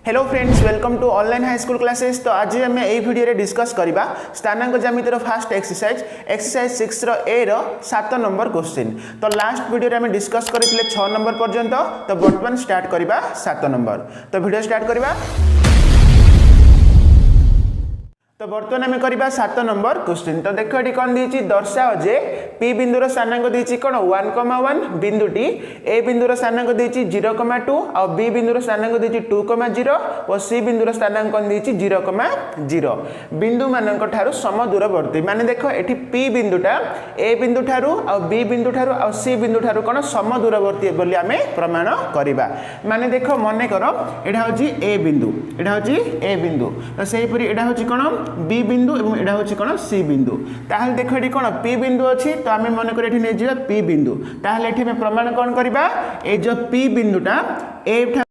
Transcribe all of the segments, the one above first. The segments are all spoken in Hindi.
Hello friends, welcome to online high school classes. तो आज आम यही भिडियो डिस्कस करवा स्थानांक ज्यामितिर फास्ट एक्सरसाइज 6 रो ए रो 7 नंबर क्वेश्चन। तो लास्ट वीडियो में डिस्कस करते 6 नंबर पर्यंत। तो बर्तमान स्टार्ट करवा 7 नंबर। तो वीडियो स्टार्ट करवा। तो बर्तमान आम करवा 7 नंबर क्वेश्चन। तो देख ये कौन दी दर्शाओ जे पी बिंदुर स्थानांक दी कौन 1,1 बिंदुटी ए बिंदुर स्थानांक दी 0,2 और बी बिंदुर स्थानांक दी 2,0 और सी बिंदुर स्थानांक दी 0,0 बिंदु मान सम दूरवर्ती। माने देख ये पी बिंदुटा ए बिंदु ठारू और बी बिंदु ठारू और सी बिंदु ठारू कौन सम दूरवर्ती बोली आम प्रमाण करवा। माने देख मन कर यहाँ हूँ ए बिंदु, यहाँ हूँ ए बिंदु। तो सहीपरी यहाँ हूँ कौन बी बिंदु और यहाँ हूँ कौन सी बिंदु। ताहले देख ये कौन पी बिंदु अच्छी। तो आम मन कर नहीं पी बिंदु। ताहले ये प्रमाण कौन करवा ए जो पी बिंदुटा ए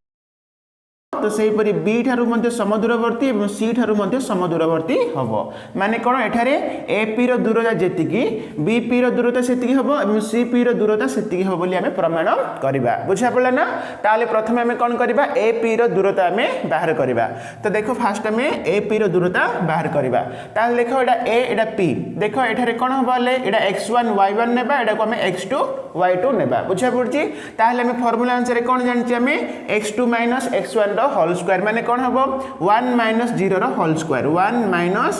तो सहीपरी बी ठारू समदूरवर्ती और सी ठारू समदूरवर्ती हम। माने कौन एठारे ए पी रो दूरता जी बी पी रो दूरता से हम और सी पी रो दूरता से हम बोली आम प्रमाण करवा। बुझा पड़ा ना। ताले प्रथम आम कौन करवा ए पी रो दूरता आम बाहर करवा। तो देखो फास्ट आम ए पी रो दूरता बाहर करवा। ताले देखो एटा ए एटा पी। देखो एठारे कौन हम एटा x1 y1 नेबा एटा को आम x2 y2 नेबा। बुझा पड़ची। ताले आम फॉर्मूला अनुसार कौन जानि आम x2 - x1 होल स्क्वायर माने कौन हम 1 - 0 whole square 1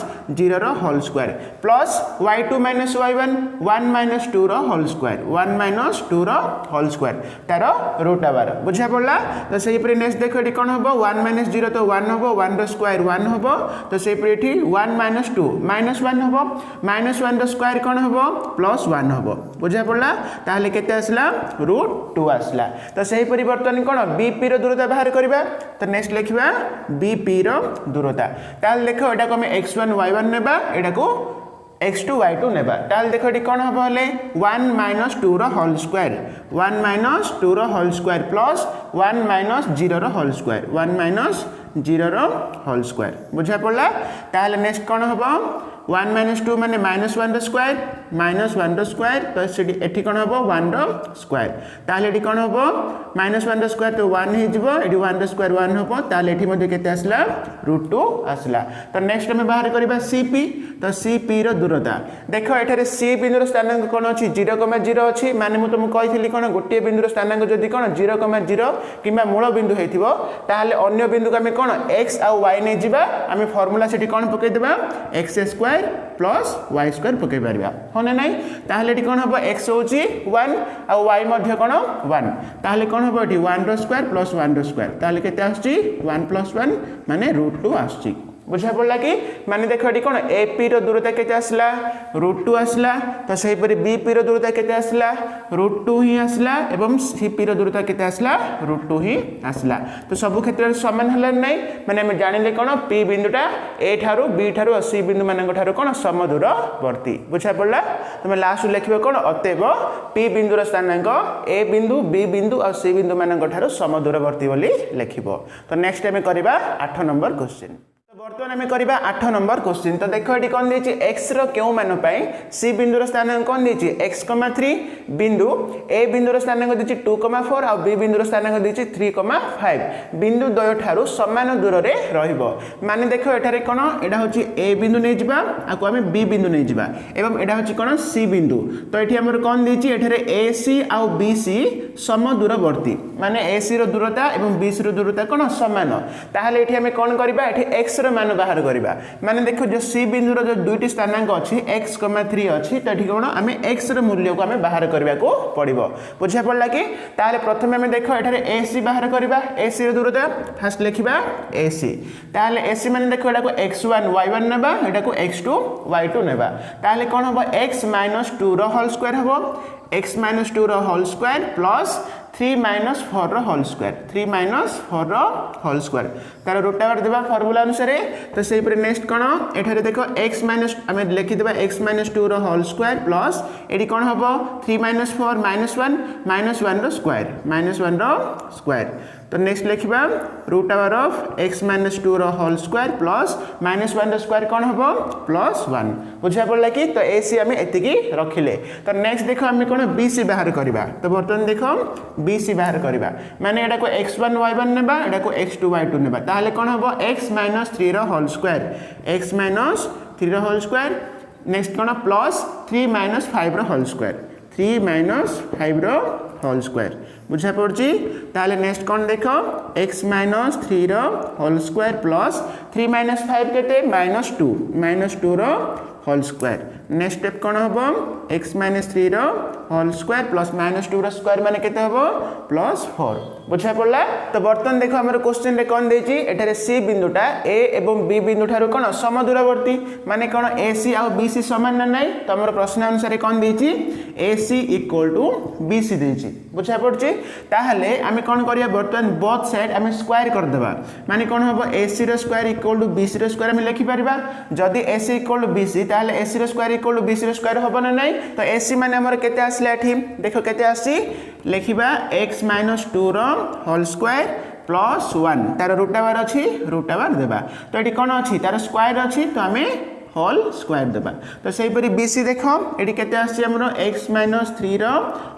- 0 whole square plus y2 - y1 1 - 2 whole square 1 - 2 whole square तार रूट आवर। बुझा पड़ा। तो सही पर नेक्स्ट देखो ये कौन हम 1 - 0 तो 1 हम 1 रो स्क्वायर 1 हम। तो सही पर ये 1 - 2 -1 हम -1 रो स्क्वायर कौन हम +1 हम। बुझा पड़ा। ताहले केते आसला √2 आसला। तो सही परिवर्तन कौन बी पी रो दूरता बाहर करबा। तो नेक्स्ट लिखा बी पी रो दूरता। ताल देखो एटा को हम x1 y1 नेबा एटा को x2 y2 नेबा। ताल देखो ये कौन हम 1 - 2 whole square 1 - 2 whole square plus 1 - 0 whole square 1 - 0 whole square. बुझा पड़ा। ताल नेक्स्ट कौन हम 1 - 2 माने -1 रो स्क्वायर -1 रो स्क्वायर। तो ये कौन हम 1 रो स्क्वायर। ताहले ये कौन हम -1 रो स्क्वायर तो 1 हो ये 1 रो स्क्वायर 1 हम। ताहले ये मध्य केते आसला √2 आसला। तो नेक्स्ट हम बाहर करबा CP। तो CP रो दूरता देखो एठारे सी बिंदुर स्थानांक कौन अच्छी 0,0 अच्छी। माने मु तुमको कही कौन गोटे बिंदुर स्थानांक जदि कौन 0,0 कि मूल बिंदु होइथिबो ताहले अन्य बिंदु को आम कौन x आउ y नहीं जीवा। आम फॉर्मूला से कौन पकई देबा x² + y² पकई पारिबा हो ना नहीं। ताहले ये कौन हम x होची 1 आउ y मध्य कौन 1। ताहले कौन हम ये 1 रो स्क्वायर + 1 रो स्क्वायर। ताहले केते आछी 1 + 1 माने √2 आछी। बुझा पड़ा कि माने देखो ये कौन ए पी रो दूरता केते आसला √2 आसला। तो सही पर बी पी रो दूरता केते आसला √2 ही आसला एवं सी पी रो दूरता केते आसला √2 ही आसला। तो सब क्षेत्र में समान हला नहीं। माने हम जानिले कौन पी बिंदुटा ए ठारू बी ठारू और सी बिंदु मान ठारू कौन सम दूरवर्ती। बुझा पड़ा। तुम लास्ट लिखिबो कौन अतएव पी बिंदुर स्थानांक ए बिंदु बी बिंदु और सी बिंदु मान ठारू सम दूरवर्ती बोली लिखिबो। तो नेक्स्ट टाइम करबा 8 नंबर क्वेश्चन। बर्तमान आम करवा 8 नंबर क्वेश्चन। तो देखो ये कौन दी एक्स रो मान सी बिंदुर स्थानांक कौन दी x,3 बिंदु ए बिंदुर स्थानांक दी 2,4 और बी बिंदुर स्थानांक दी 3,5 बिंदु द्वय ठारू समान दूर रे रहिबो। माने देखो एठारे कौन एटा होची ए बिंदु नहीं जिबा आको आम बी बिंदु नहीं जिबा एवं एटा होची कौन सी बिंदु। तो एठी हमर कौन दी एठारे ए सी आउ बी सी सम दूरवर्ती। माने ए सी रो दूरता एवं बी सी रो दूरता कौन समान। ताहले एठी हम कौन करबा एठी x मान बाहर करबा। माने देखो जो सी बिंदुर जो दुईटी स्थानांक अच्छी x,3 अच्छी। तो ये कौन आम x रो मूल्य को आम बाहर करबा को पड़िबो। बुझा पड़ला कि ताले प्रथम आम देखो एठारे AC बाहर करबा। AC रो दूरता फास्ट लिखिबा AC। ताले AC माने देखो एटा को x1 y1 नेबा एटा को x2 y2 नेबा। ताले कौन हो x - 2 रो होल स्क्वायर हो x - 2 रो होल स्क्वायर प्लस 3 - 4 रो होल स्क्वायर 3 - 4 रो होल स्क्वायर तार रूट आवर देबा फॉर्मूला अनुसार। तो सही पर नेक्स्ट कौन एठारे देखो x आम लिखि देबा x - 2 रो होल स्क्वायर प्लस एटी कौन हम 3 - 4 -1 -1 रो स्क्वायर -1 रो स्क्वायर। तो नेक्स्ट लिखा root over of x minus 2 whole square plus minus 1 square कौन हम प्लस 1 बुझा पड़ा कि तो ए सी आम एति रखिले। तो नेक्स्ट देख आम कौन बी सी बाहर करवा। तो बर्तमान देख बी सी बाहर करवा माने एटा को x1 y1 नेबा एटा को x2 y2 नेबा ताहले कौन हम x minus 3 whole square x minus 3 whole square next कौन plus 3 minus 5 whole square 3 minus 5 whole square बुझा पड़ी। ताहले नेक्स्ट कौन देख x minus 3 whole square plus 3 minus 5 केते minus 2 whole square next step कौन हम x minus 3 whole square plus minus 2 square माने केते हम प्लस 4 बुझा पड़ा। तो बर्तमान देखो हमर क्वेश्चन रे कौन देछि एठारे c बिंदुटा a एवं b बिंदु ठारू कौन समदूरवर्ती माने कौन ac आ bc समान ना नहीं। तो हमर प्रश्न अनुसार कौन देछि ac इक्वल टू bc देछि बुझा पड़छि। ताहले आमे कौन करिया बर्तमान बोथ साइड आमे स्क्वायर कर देबा माने कौन हम ac रो स्क्वायर इक्वल टू bc रो स्क्वायर आमे लिखि परिबा। जदि ac इक्वल टू bc ताहले ac रो स्क्वायर इक्वल टू bc रो स्क्वायर होबो ना नहीं। तो ac माने हमर केते आसला एठी देखो केते आसी लिखिबा x minus 2 whole square plus 1 तार रूट ओवर अच्छी रूट ओवर देबा। तो ये कौन अच्छी तार स्क्वायर अच्छी तो आम होल स्क्वायर देबा। तो सेहीपरि बी सी देख ये केते आसी हमरो x minus 3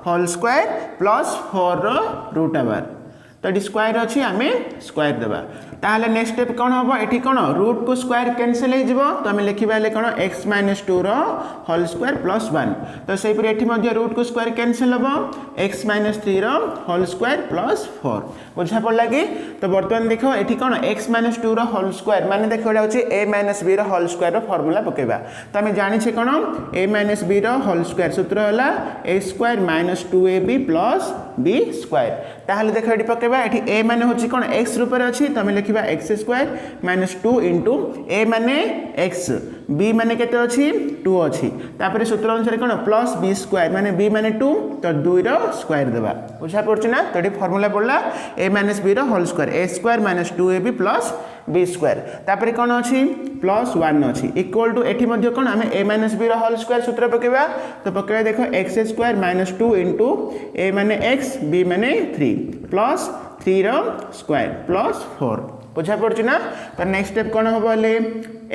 whole square plus 4 root over तो ये स्क्वायर अच्छी आम स्क्वायर देबा। ताहले नेक्स्ट स्टेप कौन हम ये कौन रूट को स्क्वायर कैंसिल हो तो आम लिखा कौन x minus 2 whole square plus 1 तो सेहीपरि ये रूट को स्क्वायर कैंसिल हम x minus 3 whole square plus 4 बुझा पड़ा कि। तो बर्तमान देख ये कौन x माइनस 2 होल स्क्वायर माने देख a minus b whole square formula पकेबा। तो आम जानी कौन a minus b whole square सूत्र है a square minus 2ab plus b square. ताहले देख ये पकेबा ये a माने होची कौन x रूप अच्छी तो आम लिखा एक्स स्क्वायर माइनस 2 इंटू ए माने x b माने केते अच्छी 2 अच्छी तापर सूत्र अनुसार कौन प्लस b स्क्वायर माने b माने 2 तो 2 रो स्क्वायर देबा बुझा पड़छ ना। तो ये फॉर्मूला पड़ला a minus b whole square a square minus 2ab plus b square तापर कौन अच्छी प्लस 1 अच्छी इक्वल टू एठी मध्ये कौन आम a minus b whole square सूत्र पकेबा। तो पकेबा देखो x square minus 2 into a माने x b माने 3 प्लस 3 रो स्क्वायर प्लस 4 बुझा पड़छ ना। तो नेक्स्ट स्टेप कौन हम बोले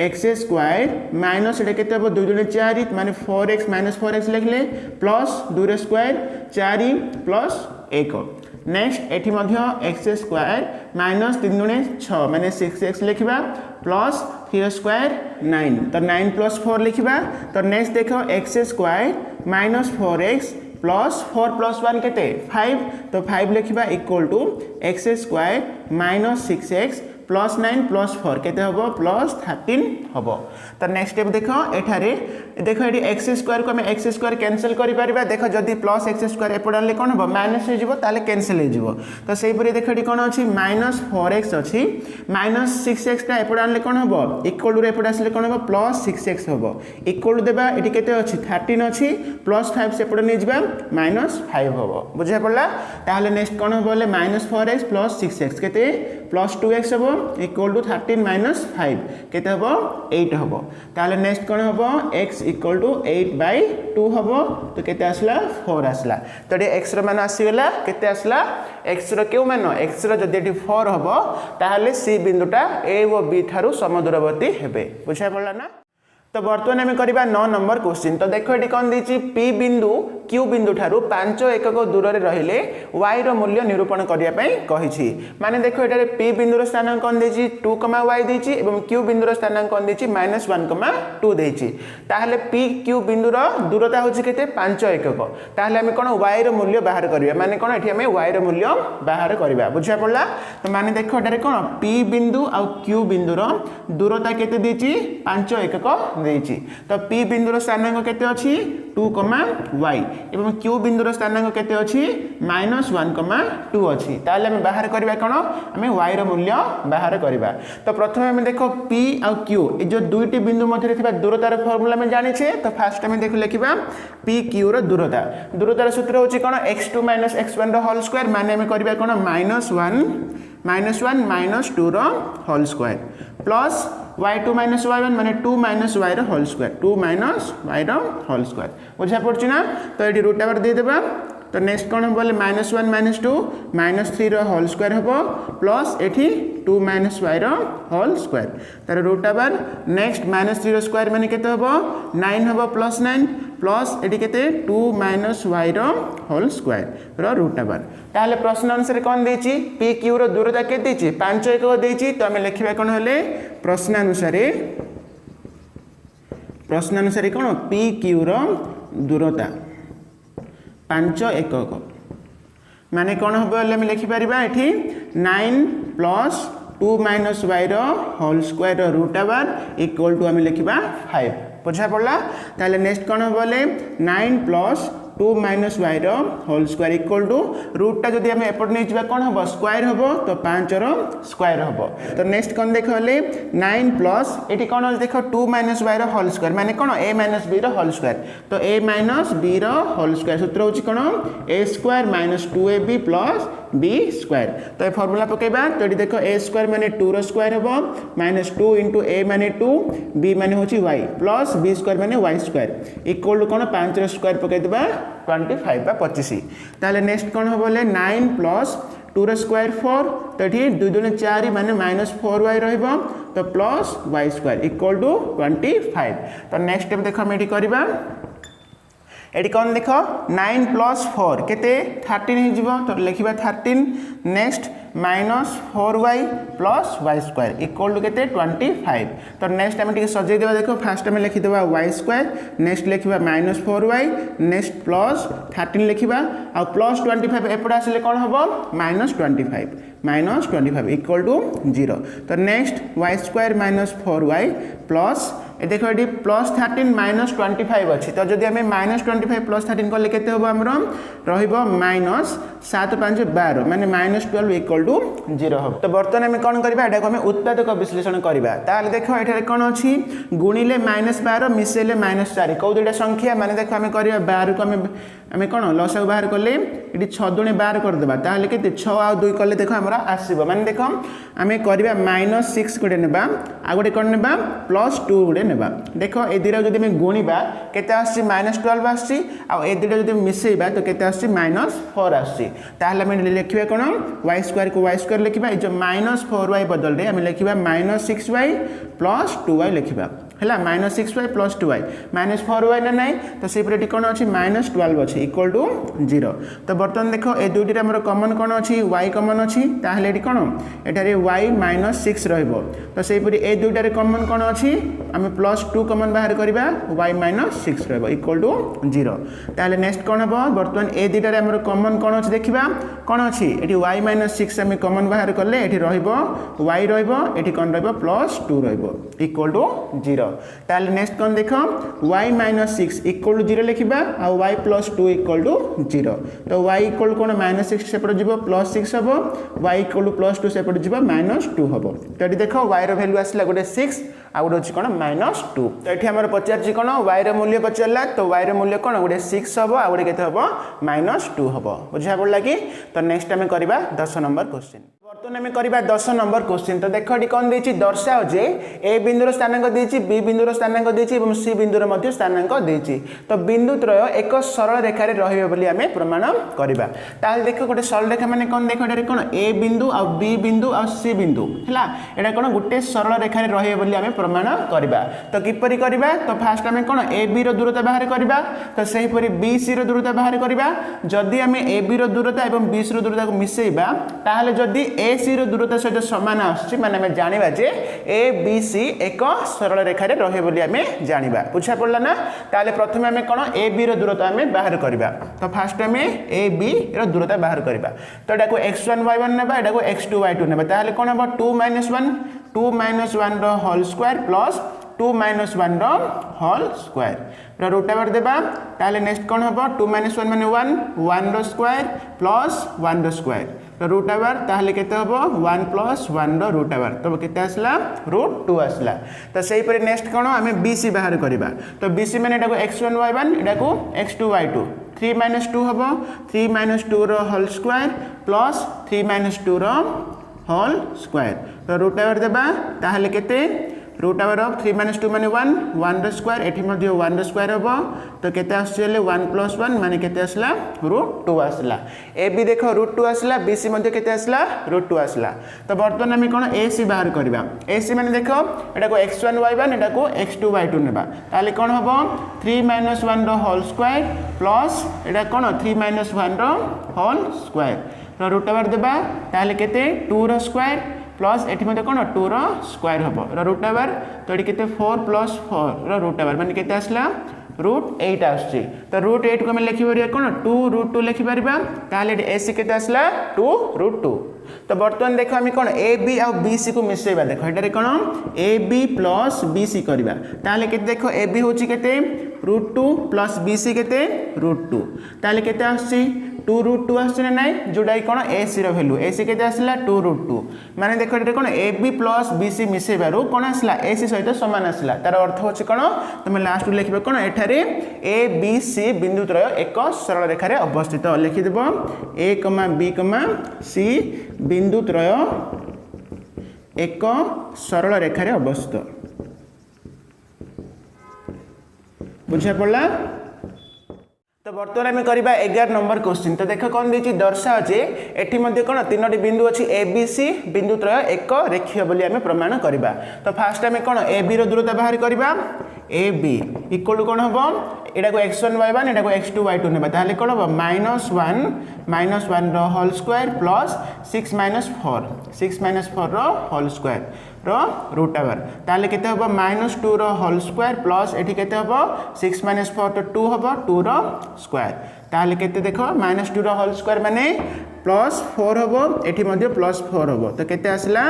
एक्स स्क्वायर माइनस ये केते हम 2 दुने 4 माने 4x माइनस 4x लिखले प्लस 2 स्क्वायर 4 प्लस 1 नेक्स्ट एठी मध्य एक्स स्क्वायर माइनस 3 दुने 6 माने 6x लिखिबा प्लस 3 स्क्वायर 9 तो 9 प्लस 4 लिखिबा। तो नेक्स्ट देखो x square minus 4x plus 4 plus 1 केते 5 तो 5 लिखिबा equal to x square minus 6x plus 9 plus 4 केते हबो प्लस 13 हबो। तो नेक्स्ट स्टेप देखो एठारे देखो ये एक्स स्क्वायर को हम एक्स स्क्वायर कैंसिल करि परिबा देखो जदी प्लस एक्स स्क्वायर एपड आले कोन हबो माइनस हो जिवो ताले कैंसिल हो जिवो। तो सेही परि देखो ये कोन अछि माइनस 4x अछि माइनस 6x ता एपड आले कोन हबो इक्वल टू रे एपड आसले कोन हबो प्लस 6x हबो इक्वल टू देबा एटी केते अछि 13 अछि प्लस 5 सेपड नै जिबा माइनस 5 हबो बुझा पड़ला। ताहले नेक्स्ट कोन हबो ले माइनस 4x प्लस 6x केते प्लस 2x हबो इक्वल टू 13 माइनस 5 केते हबो 8 हबो। ताहले नेक्स्ट कोन हबो x इक्वल टू 8/2 हबो तो केते आसला 4 आसला। तो ये x रो मान आसी गेला केते आसला x रो केउ मान x रो जदि 4 हबो ताहले c बिंदुटा a व b थारु समदूरवर्ती हेबे बुझा पड़ला ना। तो बर्तमान आम करवा 9 नंबर क्वेश्चन। तो देखो ये कौन देछि P बिंदु Q बिंदु ठारू 5 एकक दूर रे रहिले y रो मूल्य निरूपण करिया पई कहिछि माने देखो एटारे P बिंदु रो स्थानांक कौन देछि 2, y देछि एवं Q बिंदु रो स्थानांक कौन देछि -1, 2 देछि। ताहले P Q बिंदु रो दूरता होछि केते 5 एकक ताहले हम कोन y रो मूल्य बाहर करिया माने कोन एठी हम y रो मूल्य बाहर करिया बुझा पड़ला। तो माने देखो एटारे कोन P बिंदु आ Q बिंदु रो दूरता केते देछि 5 एकक देछि। तो P बिंदु रो स्थानांक केते अछि 2, y एवं Q बिंदु रो स्थानांक केते अछि -1, 2 अछि। ताले हम बाहर करबा कोन हम y रो मूल्य बाहर करबा। तो प्रथम हम देखो P आ Q ए जो दुईटी बिंदु मध्य रे थिबा दूरतार फार्मूला में जानि छे। तो फास्ट हम देखो लिखिबा P Q रो दूरतार सूत्र होछि कोन x2 - x1 रो होल स्क्वायर माने हम करबा कोन -1 - 2 रो whole square plus y2 - y1 माने 2 - y रो होल स्क्वायर 2 - y रो होल स्क्वायर बुझा पड़छि ना। तो एटी रूट ओवर दे देबा तो नेक्स्ट कौन हम बोले -1 -2 -3 रो होल स्क्वायर हम प्लस एठी 2 - y रो होल स्क्वायर तार रूट ओवर नेक्स्ट -3 रो स्क्वायर माने केते हम 9 हम +9 प्लस एठी केते 2 - y रो होल स्क्वायर रो रूट ओवर ताले प्रश्न अनुसार कौन देछि p q रो दूरता के देछि 5 एकक देछि तो हम लिखिबा कोन होले प्रश्न अनुसार कौन p q रो दूरता 5 एकक माने कौन हम बोले हम लिखि परिबा एठी 9 + 2 - y रो होल स्क्वायर रो रूट ओवर इक्वल टू हम लिखिबा 5 बुझा पड़ला ताले नेक्स्ट कौन हम बोले 9 + 2 - y रो whole square equal to root टा जदी हम एपट नै जिबा कोन हबो स्क्वायर हबो तो 5 रो स्क्वायर हबो तो नेक्स्ट कोन देखले 9 प्लस एठी कोन देखो 2 - y रो होल स्क्वायर माने कोन a - b रो होल स्क्वायर तो a - b रो होल स्क्वायर सूत्र होची कोन a square - 2ab + b square तो ए फार्मूला पकेबा तो एठी देखो a स्क्वायर माने 2 रो स्क्वायर हबो -2 * a माने 2 b माने होची y प्लस b स्क्वायर माने y स्क्वायर इक्वल टू कोन 5 रो स्क्वायर पके देबा 25 बा 25 ताले नेक्स्ट कोन हो बोले 9 + 2 रो स्क्वायर 4 तो एठी 2 * 2 = 4 माने -4y रहइबो तो plus y square equal to 25 तो नेक्स्ट स्टेप देखो हम एठी करबा एठी कोन देखो 9 + 4 केते 13 हे जिवो तो लिखिबा 13 next -4y + y square equal to केते 25 तो नेक्स्ट हम टिके सजै देबा देखो फर्स्ट हम लिखि देबा y स्क्वायर नेक्स्ट लिखिबा -4y नेक्स्ट प्लस 13 लिखिबा आ प्लस 25 एपडा आसले कोन हबो -25 इक्वल टू 0 तो next y square -4y plus ए देखो एडी +13 -25 अछि तो जदि हमें -25 + 13 को केते होबो हमरो रहिबो -7 5 12 माने -12 इक्वल टू 0 हो तो बर्तन हम कोन करबा एटा को हम उत्पादक विश्लेषण करबा ताले देखो एठारे कोन अछि गुणिले -12 मिसेले -4 को दुटा संख्या माने देखो हम करबा 12 को हमें कोन लसागु बाहर करले एटी 6 दुणे 12 कर देबा ताले केते 6 आ 2 करले देखो हमरा आसीबो माने देखो हमें करबा -6 गुडे नेबा आ गुडे कोन नेबा +2 गुडे नेबा देखो ए दिरा जदि हम गुणिबा केते आसी -12 आसी आ ए दिरा जदि मिसेबा तो केते आसी -4 आसी ताले हम लिखिबा कोन y स्क्वायर को y स्क्वायर लिखिबा ए जो -4y बदल रे हम लिखिबा -6y + 2y लिखिबा हला -6y + 2y -4y ना नहीं तो से पर कोन अछि -12 अछि इक्वल टू 0 तो बर्तन देखो ए दुइटी हमर कॉमन कोन अछि y कॉमन अछि ताहले एटी कोन एटारे y -6 रहइबो तो से पर ए दुइटारे कॉमन कोन अछि हम +2 कॉमन बाहर करबा y -6 रहइबो इक्वल टू 0 ताहले नेक्स्ट कोन हबो बर्तन ए दुइटारे हमर कॉमन कोन अछि देखिबा कोन अछि एटी y -6 हम कॉमन बाहर करले एटी रहइबो y रहइबो एटी कोन रहइबो +2 रहइबो इक्वल टू 0 ताले नेक्स्ट कोन देखो y -6 इक्वल टू 0 लिखिबा आ y +2 इक्वल टू 0 तो y इक्वल कोन -6 सेपट जिवो +6 हबो y इक्वल टू +2 सेपट जिवो -2 हबो तो एटी देखो y रो वैल्यू आसला गोटे 6 आ गोटे अछि कोन -2 तो एठी हमर पचार छि कोन y रो मूल्य पचरला तो y रो मूल्य कोन गोटे 6 हबो आ गोटे केते हबो -2 हबो बुझा पड़ला कि तो नेक्स्ट हम करबा 10 नंबर क्वेश्चन बर्तन हम करबा 10 नंबर क्वेश्चन तो देखो एटी कोन देछि दर्शाओ जे a बिंदुर स्थानांक देछि b बिंदुर स्थानांक देछि एवं c बिंदुर मध्य स्थानांक देछि तो बिंदु त्रय एक सरल रेखा रे रहिबे बोली हमें प्रमाण करबा ताल देखो गोटे सरल रेखा माने कोन देखो एटा कोन a बिंदु आ b बिंदु आ c बिंदु हला एटा कोन गोटे सरल रेखा रे रहिबे बोली हमें प्रमाण करबा तो किपरि करबा तो फास्ट हमें कोन a b रो दूरता बाहर करबा तो सही परि b c रो दूरता बाहर करबा जदी हमें a b रो दूरता एवं b c रो दूरता को मिसेइबा ताहले जदी a c रो दूरता सहित समान आछि माने हमें जानिबा जे a b c एक सरल रेखा रे रहे बोली हमें जानिबा बुझा पड़ला ना ताले प्रथमे हमें कोन a b रो दूरता हमें बाहर करबा तो फास्ट हमें a b रो दूरता बाहर करबा तो एटा को x1 y1 नेबा एटा को x2 y2 नेबा ताले कोन हबो 2 - 1 रो होल स्क्वायर प्लस 2 - 1 रो होल स्क्वायर रूट ओवर देबा ताले नेक्स्ट कोन हबो 2 - 1 माने 1 rho square plus 1 rho square तो रूट ओवर ताहले केते हबो 1 + 1 रो रूट ओवर तो केते आसला √2 आसला तो सही पर नेक्स्ट कोन हमें bc बाहर करबा तो bc माने एटा को x1 y1 एटा को x2 y2 3 - 2 हबो 3 - 2 रो होल स्क्वायर प्लस 3 - 2 रो होल स्क्वायर तो रूट ओवर देबा ताहले केते रूट ओवर ऑफ 3 - 2 माने 1 1 रो स्क्वायर एठी मध्ये 1 रो स्क्वायर हबो तो केते आछले 1 + 1 माने केते आसला √2 आसला AB देखो √2 आसला BC मध्ये केते आसला √2 आसला तो बर्तमान हम कोन AC बाहर करबा AC माने देखो एटा को x1 y1 एटा को x2 y2 नेबा ताले कोन हबो 3 - 1 रो होल स्क्वायर प्लस एटा कोन 3 - 1 रो होल स्क्वायर तो रूट ओवर देबा ताले केते 2 रो स्क्वायर प्लस एठी मध्ये कोन 2 रो स्क्वायर हबो रूट ओवर तो एठी केते 4 + 4 रो रूट ओवर माने केते आसला √8 आछी तो √8 को हम लिखि परिया कोन 2 √2 लिखि परिबा ताले AC केते आसला 2 √2 तो बर्तमान देखो हम कोन AB आ BC को मिसेबा देखो एटारे कोन AB + BC करबा ताले केते देखो AB होची केते √2 + BC केते √2 ताले केते आछी 2 √2 आछने नाही जोडा कोन AC रो वैल्यू AC केते आसला 2 √2 माने देखो एटारे कोन AB + BC मिसेबारो कोन आसला AC सहित समान आसला तार अर्थ होची कोन तुम लास्ट लिखबे कोन एठारे ABC बिंदु त्रय एक सरल रेखा रे अवस्थित लिखि देबो A, B, C बिंदु त्रय एक सरल रेखा रे अवस्थित बुझा पड़ला तो बर्तमान आम करबा 11 नंबर क्वेश्चन तो देख कौन देछि दर्शाओ जे एठी मध्ये कोन तीनोटी बिंदु अछि ABC बिंदु त्रय एक रेखीय बोली आम प्रमाण करबा तो फास्ट आम कोन AB रो दूरता बाहर करबा AB इक्वल कोन हबो एटा को x1 y1 एटा को x2 y2 नेबा ताले कोन हबो -1 रो होल स्क्वायर प्लस 6 - 4 रो होल स्क्वायर रो रूट ओवर ताले केते हबो -2 रो होल स्क्वायर प्लस एठी केते हबो 6 - 4 तो 2 हबो 2 रो स्क्वायर ताले केते देखो -2 रो होल स्क्वायर माने +4 हबो एठी मध्ये +4 हबो तो केते आसला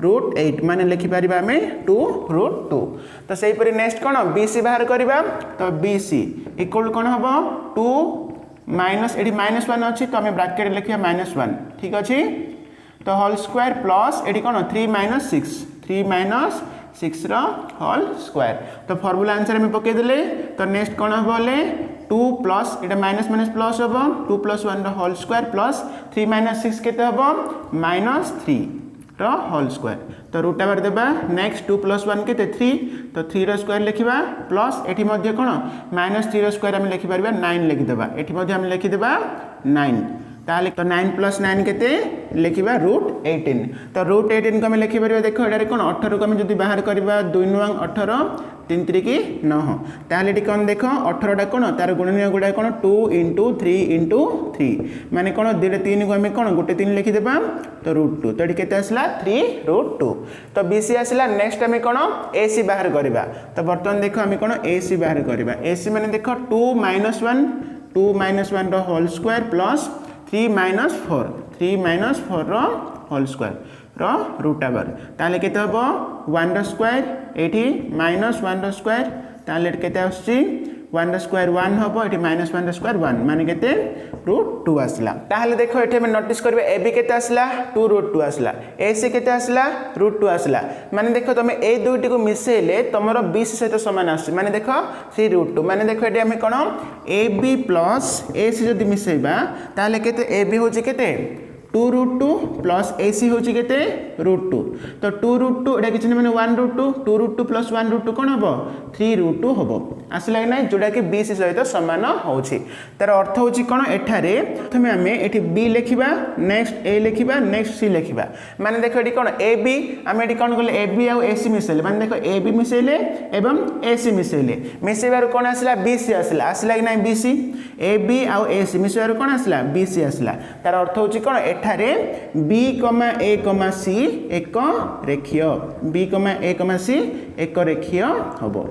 √8 माने लिखि परिबा हमें 2 √2 तो सेही परि नेक्स्ट कोन BC बाहर करबा तो BC इक्वल कोन हबो 2 माइनस एठी -1 अछि तो हमें ब्रैकेट लिखिया -1 ठीक अछि तो होल स्क्वायर प्लस एठी कोन 3 - 6 रो होल स्क्वायर तो फार्मूला आंसर में पके देले तो नेक्स्ट कोन हबोले 2 प्लस एटा माइनस प्लस हबो 2 + 1 रो होल स्क्वायर प्लस 3 - 6 केते हबो -3 रो होल स्क्वायर तो रूट ओवर देबा नेक्स्ट 2 + 1 केते 3 तो 3 रो स्क्वायर लिखिबा प्लस एठी मध्ये कोन -3 रो स्क्वायर हम लिखि परबा 9 लिखि देबा एठी मध्ये हम लिखि देबा 9 ताले तो 9 + 9 केते लिखिबा √18 तो √18 को हम लिखि परबा देखो एटारे कोन 18 को हम जदी बाहर करबा 2 * 18 3 × 3 = 9 ताले एटी कोन देखो 18 टा कोन तार गुणनीय गुडा कोन 2 × 3 × 3 माने कोन 2 रे 3 को हम कोन गोटे 3 लिखि देबा तो √2 तो एटी केते आसला 3 √2 तो BC आसला नेक्स्ट हम कोन AC बाहर करबा तो बर्तमान देखो हम कोन AC बाहर करबा AC माने देखो 2 - 1 रो होल स्क्वायर प्लस 3 - 4 रो होल स्क्वायर रो रूट ओवर ताले केते हबो 1 रो स्क्वायर एठी -1 रो स्क्वायर ताले केते आछि 1 रो स्क्वायर 1 हबो एठी -1 रो स्क्वायर 1 माने केते √2 आसला ताले देखो एठी हम नोटिस करबे AB केते आसला 2 √2 आसला AC केते आसला √2 आसला माने देखो तमे ए दुइटी को मिसेले तमरो BC सहित समान आसी माने देखो 3 √2 माने देखो एठी हम कोन AB + AC जदी मिसेबा ताले केते AB होची केते 2 √2 प्लस AC होची केते √2 तो 2 √2 एटा किछ माने 1 √2 2 √2 प्लस 1 √2 कोन हबो 3 √2 हबो आसला कि नै जोडा कि BC सहित समान होची तार अर्थ होची कोन एठारे प्रथमे हमें एठी B लिखिबा नेक्स्ट A लिखिबा नेक्स्ट C लिखिबा माने देखो एठी कोन AB हम एठी कोन गले AB आ AC मिसेले माने देखो AB मिसेले एवं AC मिसेले मिसेबार कोन आसला BC आसला कि नै BC AB आ AC मिसेबार कोन आसला BC आसला तार अर्थ होची कोन एठारे B, A, C एक रेखीय B, A, C एक रेखीय हबो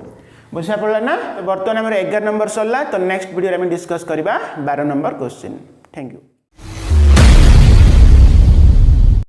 बुझा पड़ला ना तो बर्तमान हमर 11 नंबर सरला तो नेक्स्ट वीडियो रे हम डिस्कस करबा 12 नंबर क्वेश्चन थैंक यू।